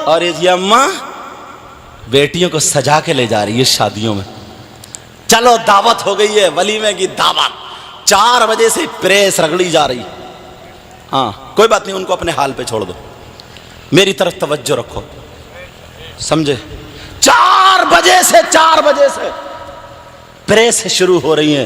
और ये अम्मा बेटियों को सजा के ले जा रही है शादियों में। चलो दावत हो गई है, वलीमे की दावत, 4 बजे से प्रेस रगड़ी जा रही। हाँ कोई बात नहीं, उनको अपने हाल पे छोड़ दो, मेरी तरफ तवज्जो रखो, समझे। 4 बजे से प्रेस शुरू हो रही है।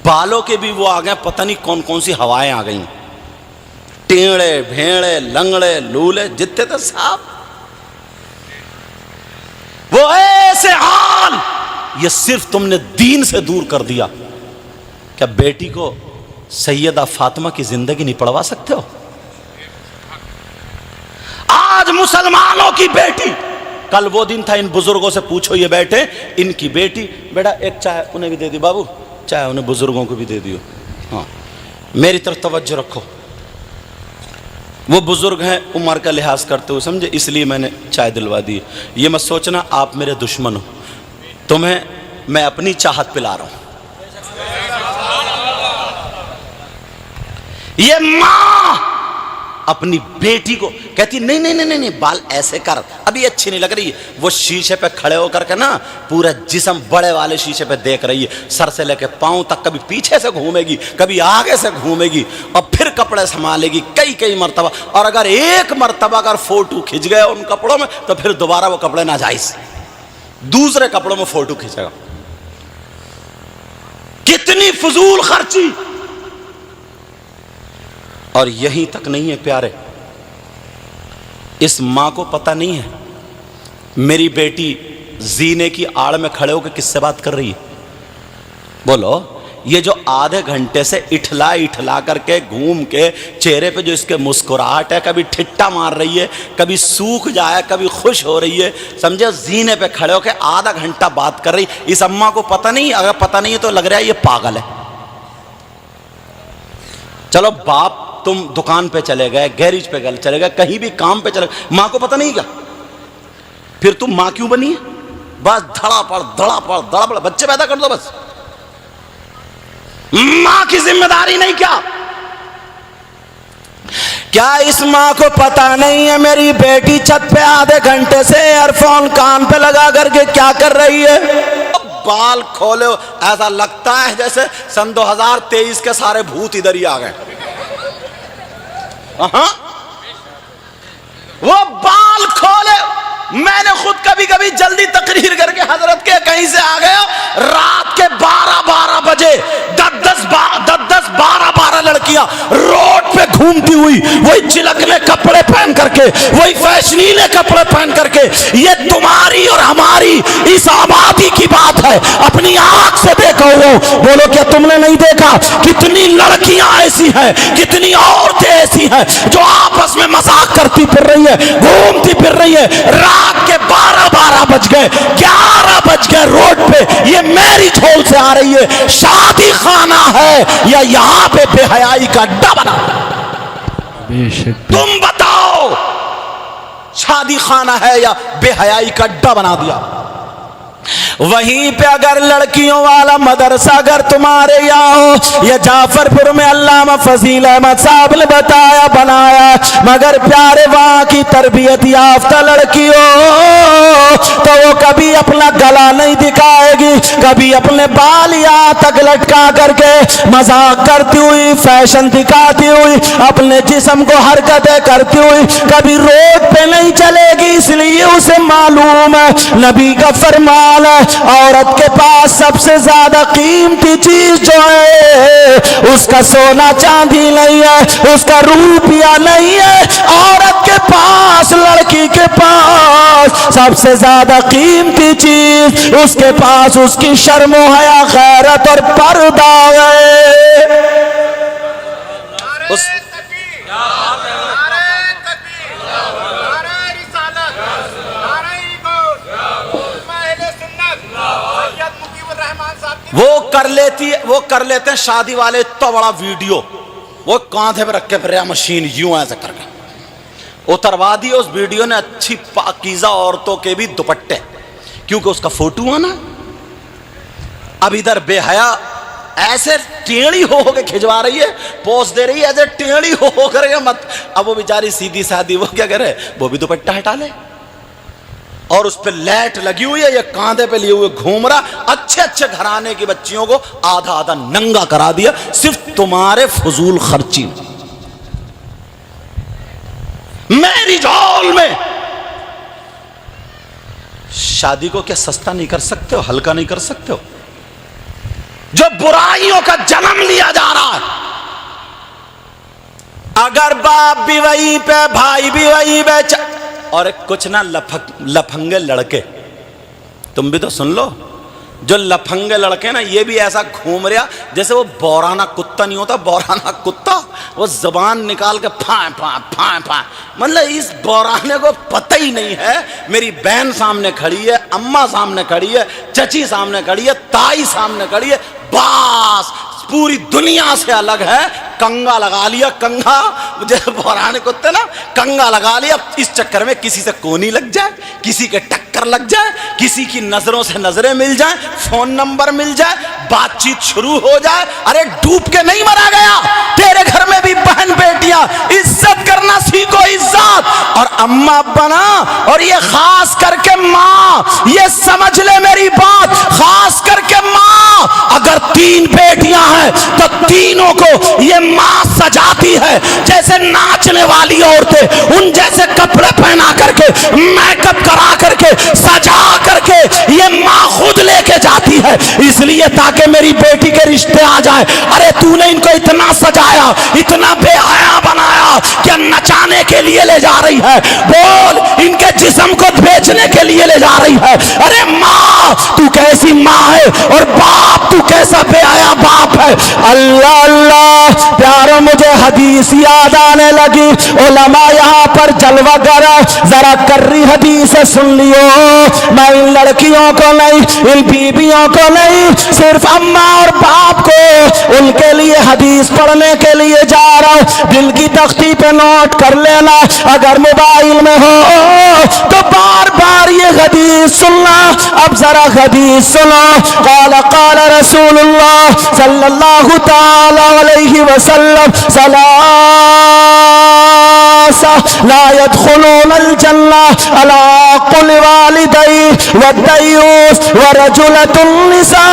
बालों के भी वो आ गए, पता नहीं कौन कौन सी हवाएं आ गई, टेढ़े भेड़े लंगड़े लूले जितने थे साहब, वो ऐसे हाल। ये सिर्फ तुमने दीन से दूर कर दिया। क्या बेटी को सैयदा फातिमा की जिंदगी नहीं पढ़वा सकते हो? आज मुसलमानों की बेटी, कल वो दिन था, इन बुजुर्गों से पूछो, ये बैठे, इनकी बेटी, बेटा एक चाय उन्हें भी दे दी बाबू, चाय उन्हें बुजुर्गों को भी दे दियो। हाँ मेरी तरफ तवज्जो रखो, वो बुजुर्ग हैं, उम्र का लिहाज करते हुए, समझे, इसलिए मैंने चाय दिलवा दी। ये मत सोचना आप मेरे दुश्मन हो, तुम्हें मैं अपनी चाहत पिला रहा हूं। ये मां अपनी बेटी को कहती नहीं नहीं नहीं नहीं, बाल ऐसे कर, अभी अच्छी नहीं लग रही। वो शीशे पे खड़े होकर के ना पूरा जिस्म बड़े वाले शीशे पे देख रही है, सर से लेके पांव तक, कभी पीछे से घूमेगी, कभी आगे से घूमेगी, और फिर कपड़े संभालेगी कई मर्तबा। और अगर एक मर्तबा अगर फोटो खिंच गए उन कपड़ों में, तो फिर दोबारा वो कपड़े नाजायज, दूसरे कपड़ों में फोटो खींचेगा। कितनी फजूल खर्ची। और यहीं तक नहीं है प्यारे, इस मां को पता नहीं है मेरी बेटी जीने की आड़ में खड़े होकर किससे बात कर रही है। बोलो, ये जो आधे घंटे से इठला करके घूम के चेहरे पे जो इसके मुस्कुराहट है, कभी ठिट्टा मार रही है, कभी सूख जाए, कभी खुश हो रही है, समझे, जीने पे खड़े होकर आधा घंटा बात कर रही। इस अम्मा को पता नहीं, अगर पता नहीं है तो लग रहा है ये पागल है। चलो बाप तुम दुकान पे चले गए, गैरेज पे चले गए, कहीं भी काम पे चले गए, मां को पता नहीं क्या? फिर तुम मां क्यों बनी है? बस धड़ापड़ बच्चे पैदा कर दो बस। मां की जिम्मेदारी नहीं क्या इस मां को पता नहीं है मेरी बेटी छत पे आधे घंटे से ईयरफोन कान पे लगा करके क्या कर रही है? बाल खोले, ऐसा लगता है जैसे सन 2023 के सारे भूत इधर ही आ गए। वो बाल खोले, मैंने खुद कभी जल्दी तकरीर करके हजरत के कहीं से आ गया, रात के 12 बजे 10-12 लड़कियां रोड पे घूमती हुई, वही चिलकने कपड़े पहन करके, वही फैशनीले कपड़े पहन करके। ये तुम्हारी और हमारी इस आबादी की बात है, अपनी आंख से देखो। बोलो क्या तुमने नहीं देखा? कितनी लड़कियां ऐसी हैं, कितनी औरतें ऐसी हैं जो आपस में मजाक करती फिर रही है, घूमती फिर रही है। रात के 12 बज गए, 11 बज गए, रोड पे ये मैरिज हॉल से आ रही है। शादी खाना है या यहाँ पे बेहयाई का अड्डा बना? तुम बताओ, शादी खाना है या बेहयाई का अड्डा बना दिया? वहीं पे अगर लड़कियों वाला मदरसा अगर तुम्हारे यहाँ हो, या जाफरपुर में अल्लामा फजील अहमद साहब ने बताया बनाया, मगर प्यारे वहाँ की तरबियत याफ्ता लड़की हो तो वो कभी अपना गला नहीं दिखाएगी, कभी अपने बाल यहाँ तक लटका करके मजाक करती हुई, फैशन दिखाती हुई, अपने जिस्म को हरकतें करती हुई कभी रोड पे नहीं चलेगी। इसलिए उसे मालूम है, नबी का फरमान है, औरत के पास सबसे ज्यादा कीमती चीज जो है उसका सोना चांदी नहीं है, उसका रुपया नहीं है। औरत के पास, लड़की के पास सबसे ज्यादा कीमती चीज उसके पास उसकी शर्म हया, गैरत और पर्दा है। उस वो कर लेते हैं शादी वाले इतना बड़ा वीडियो, वो कांधे पे रख के फिर मशीन यूं ऐसे करके उतरवा दिए। उस वीडियो ने अच्छी पाकीज़ा औरतों के भी दुपट्टे, क्योंकि उसका फोटो आना। अब इधर बेहया ऐसे टेढ़ी हो के खिंचवा रही है, पोस दे रही है, ऐसे टेढ़ी हो कर मत। अब वो बेचारी सीधी सादी, वो क्या करे, वो भी दुपट्टा हटा ले और उस पर लाइट लगी हुई है, ये कांधे पे लिए हुए घूम रहा। अच्छे अच्छे घराने की बच्चियों को आधा आधा नंगा करा दिया सिर्फ तुम्हारे फजूल खर्ची। मेरी झोल में शादी को क्या सस्ता नहीं कर सकते हो, हल्का नहीं कर सकते हो? जो बुराइयों का जन्म लिया जा रहा है, अगर बाप भी वहीं पे, भाई भी वहीं पे, और कुछ ना लफंगे लड़के, तुम भी तो सुन लो, जो लफंगे लड़के ना, ये भी ऐसा घूम रहा जैसे वो बौराना कुत्ता नहीं होता, बौराना कुत्ता, वो जबान निकाल के फां फां फां फां, मतलब इस बौराने को पता ही नहीं है। मेरी बहन सामने खड़ी है, अम्मा सामने खड़ी है, चची सामने खड़ी है, ताई सामने खड़ी है, बस पूरी दुनिया से अलग है। कंगा लगा लिया, कंगा, जैसे बौराने कुत्ते ना, कंगा लगा लिया इस चक्कर में किसी से कोनी लग जाए, किसी के टक्कर लग जाए, किसी की नजरों से नजरें मिल जाए, फोन नंबर मिल जाए, बातचीत शुरू हो जाए। अरे डूब के नहीं मरा गया, तेरे घर में भी बहन बेटियां, इज्जत करना सीखो, इज्जत। और अम्मा बना, और ये खास करके माँ, ये समझ ले मेरी बात, खास करके माँ, अगर 3 बेटियां हैं तो तीनों को ये माँ सजाती है, जैसे नाचने वाली औरतें, उन जैसे कपड़े पहना करके, मेकअप करा करके, सजा करके ये माँ खुद लेके जाती है, इसलिए ताकि मेरी बेटी के रिश्ते आ जाए। अरे तूने इनको इतना सजाया, इतना बेहया बनाया, क्या नचाने के लिए ले जा रही है? बोल, इनके जिस्म को बेचने के लिए ले जा रही है? अरे माँ तू कैसी माँ है, और बाप तू कैसा बेहया बाप है। अल्लाह अल्लाह प्यारो, मुझे हदीस याद आने लगी। उलमा यहाँ पर जलवा करा, जरा कर्री हदीस सुन लियो। मैं इन लड़कियों को नहीं, इन बीबियों को नहीं, सिर्फ अम्मा और बाप को, उनके लिए हदीस पढ़ने के लिए जा रहा हूँ। दिल की तख्ती पे नोट कर लेना, अगर मोबाइल में हो तो बार बार ये हदीस सुनना। अब जरा हदीस सुनो। क़ाल क़ाल रसूलुल्लाह सल्लल्लाहु तआला अलैहि वसल्लम, सलासा ला यदखुलूनल जन्नह अला कुल्लि वालिदैहि वद्दयूस वरजुलतुन निसा।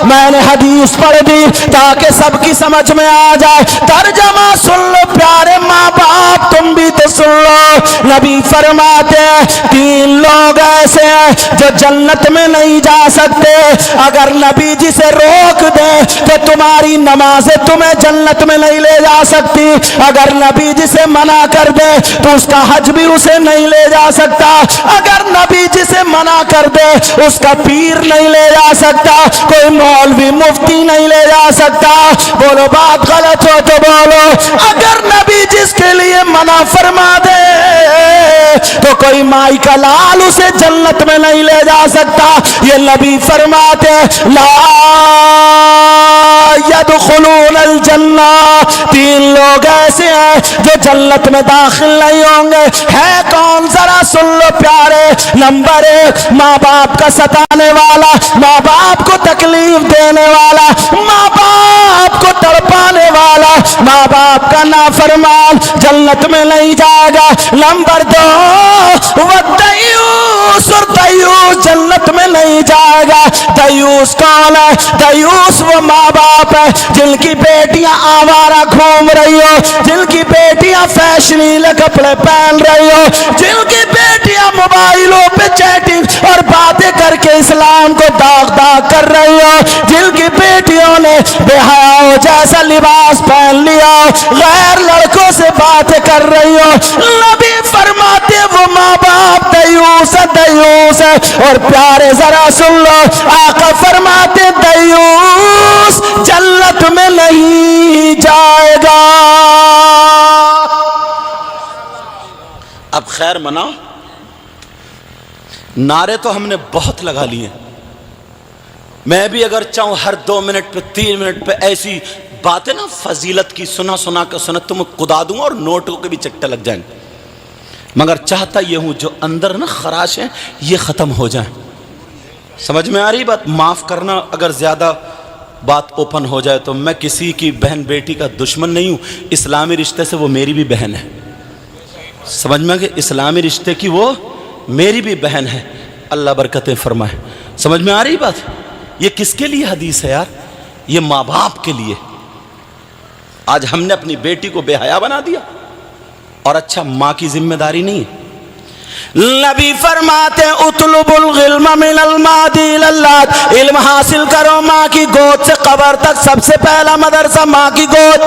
मैंने हदीस पढ़ दी ताकि सबकी समझ में आ जाए। तर्जमा सुन लो प्यारे माँ बाप, तुम भी तो सुन लो। नबी फरमाते हैं 3 लोग ऐसे हैं जो जन्नत में नहीं जा सकते। अगर नबी जी से रोक दे तो तुम्हारी नमाजें तुम्हें जन्नत में नहीं ले जा सकती। अगर नबी जी से मना कर दे तो उसका हज भी उसे नहीं ले जा सकता। अगर नबी जी से मना कर दे उसका पीर नहीं ले जा सकता, कोई मौलवी मुफ्ती नहीं ले जा सकता। बोलो बात गलत हो तो बोलो। अगर नबी जिसके लिए मना फरमा दे तो कोई माई का लाल उसे जन्नत में नहीं ले जा सकता। ये नबी फरमाते ला यदखुलूनल जन्नह, 3 लोग ऐसे हैं जो जन्नत में दाखिल नहीं होंगे। है कौन, जरा सुन लो प्यारे। नंबर 1, माँ बाप का सताने वाला, माँ बाप को तकलीफ देने वाला, माँ बाप को तड़पाने वाला, माँ बाप का नाफरमान जन्नत में नहीं जाएगा। नंबर 2, वद्दयूस, और दयूस जन्नत में नहीं जाएगा। दयूस कौन है? दयूस वो माँ बाप है जिनकी बेटियां आवारा घूम रही हो, जिनकी बेटियां फैशनीले कपड़े पहन रही हो, जिनकी बेटियां मोबाइलों पे चैटिंग और बातें करके इस्लाम को दाग दाग कर रही हो, जिनकी बेटियों ने बेहयाओं जैसा लिबास पहन लिया, गैर लड़कों से बातें कर रही हो। नबी फरमाते वो माँ बाप दयूस है, दयूस है। और प्यारे जरा सुन लो, आका फरमाते दयूस जन्नत में नहीं जाएगा। अब खैर मनाओ, नारे तो हमने बहुत लगा लिए। मैं भी अगर चाहूं हर 2 मिनट पे 3 मिनट पे ऐसी बातें ना फजीलत की सुना सुना कर सुना तुम्हें कुदा दूंगा और नोटों के भी चट्टे लग जाएंगे। मगर चाहता ये हूं जो अंदर ना खराश है ये खत्म हो जाए। समझ में आ रही बात? माफ करना, अगर ज्यादा बात ओपन हो जाए तो मैं किसी की बहन बेटी का दुश्मन नहीं हूं, इस्लामी रिश्ते से वो मेरी भी बहन है। समझ में आ गया? इस्लामी रिश्ते की वो मेरी भी बहन है। अल्लाह बरकतें फरमाए। समझ में आ रही बात? ये किसके लिए हदीस है यार? ये माँ बाप के लिए। आज हमने अपनी बेटी को बेहया बना दिया। और अच्छा, माँ की जिम्मेदारी नहीं है? नबी फरमाते उतलुबुल इल्म मिनल मादी इलल्लाह, इल्म हासिल करो माँ की गोद से कब्र तक। सबसे पहला मदरसा माँ की गोद।